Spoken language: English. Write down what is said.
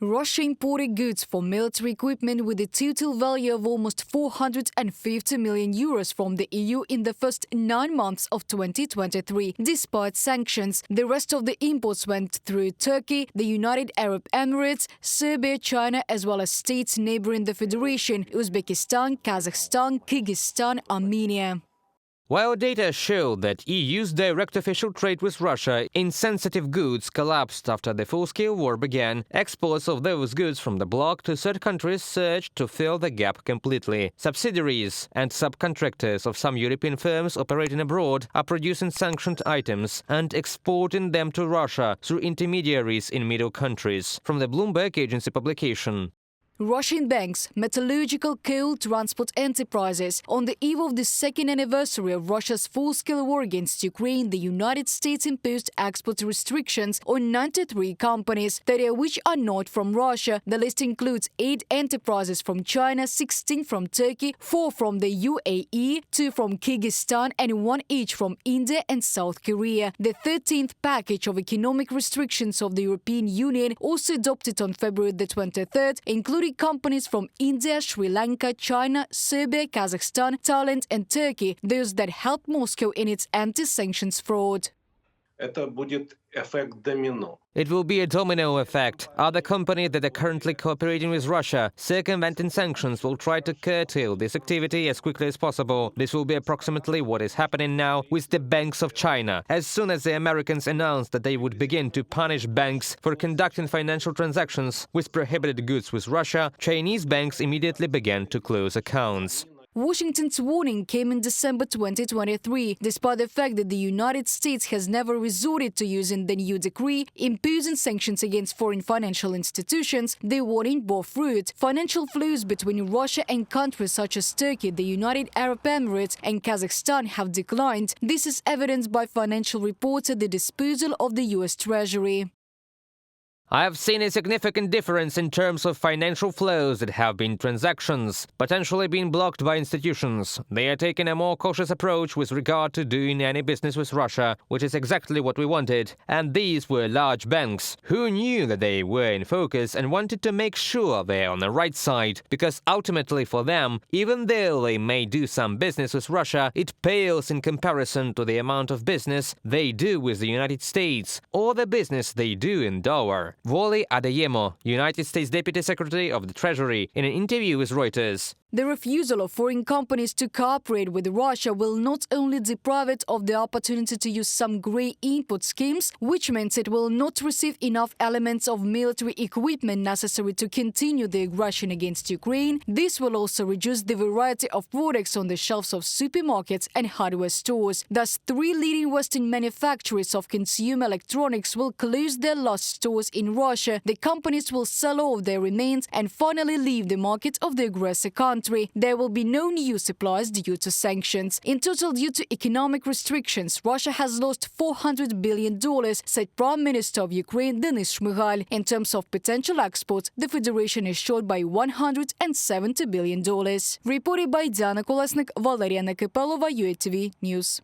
Russia imported goods for military equipment with a total value of almost 450 million euros from the EU in the first 9 months of 2023. Despite sanctions, the rest of the imports went through Turkey, the United Arab Emirates, Serbia, China, as well as states neighboring the Federation, Uzbekistan, Kazakhstan, Kyrgyzstan, Armenia. While data show that EU's direct official trade with Russia in sensitive goods collapsed after the full-scale war began, exports of those goods from the bloc to third countries surged to fill the gap completely. Subsidiaries and subcontractors of some European firms operating abroad are producing sanctioned items and exporting them to Russia through intermediaries in middle countries. From the Bloomberg agency publication. Russian banks, metallurgical coal transport enterprises. On the eve of the second anniversary of Russia's full-scale war against Ukraine, the United States imposed export restrictions on 93 companies, 30 of which are not from Russia. The list includes 8 enterprises from China, 16 from Turkey, 4 from the UAE, 2 from Kyrgyzstan, and 1 each from India and South Korea. The 13th package of economic restrictions of the European Union, also adopted on February the 23rd, including companies from India, Sri Lanka, China, Serbia, Kazakhstan, Thailand and Turkey, those that helped Moscow in its anti-sanctions fraud. Это будет эффект домино. It will be a domino effect. Other companies that are currently cooperating with Russia, circumventing sanctions, will try to curtail this activity as quickly as possible. This will be approximately what is happening now with the banks of China. As soon as the Americans announced that they would begin to punish banks for conducting financial transactions with prohibited goods with Russia, Chinese banks immediately began to close accounts. Washington's warning came in December 2023, despite the fact that the United States has never resorted to using the new decree imposing sanctions against foreign financial institutions. The warning bore fruit. Financial flows between Russia and countries such as Turkey, the United Arab Emirates and Kazakhstan have declined. This is evidenced by financial reports at the disposal of the US Treasury. I have seen a significant difference in terms of financial flows that have been transactions, potentially being blocked by institutions. They are taking a more cautious approach with regard to doing any business with Russia, which is exactly what we wanted. And these were large banks, who knew that they were in focus and wanted to make sure they're on the right side, because ultimately for them, even though they may do some business with Russia, it pales in comparison to the amount of business they do with the United States, or the business they do in dollar. Wally Adeyemo, United States Deputy Secretary of the Treasury, in an interview with Reuters. The refusal of foreign companies to cooperate with Russia will not only deprive it of the opportunity to use some grey input schemes, which means it will not receive enough elements of military equipment necessary to continue the aggression against Ukraine. This will also reduce the variety of products on the shelves of supermarkets and hardware stores. Thus, 3 leading Western manufacturers of consumer electronics will close their lost stores in Russia. The companies will sell off their remains and finally leave the market of the aggressor country. There will be no new supplies due to sanctions. In total, due to economic restrictions, Russia has lost $400 billion, said Prime Minister of Ukraine Denis Shmyhal. In terms of potential exports, the Federation is short by $170 billion. Reported by Diana Kolesnik, Valeria Nekipelova, UATV News.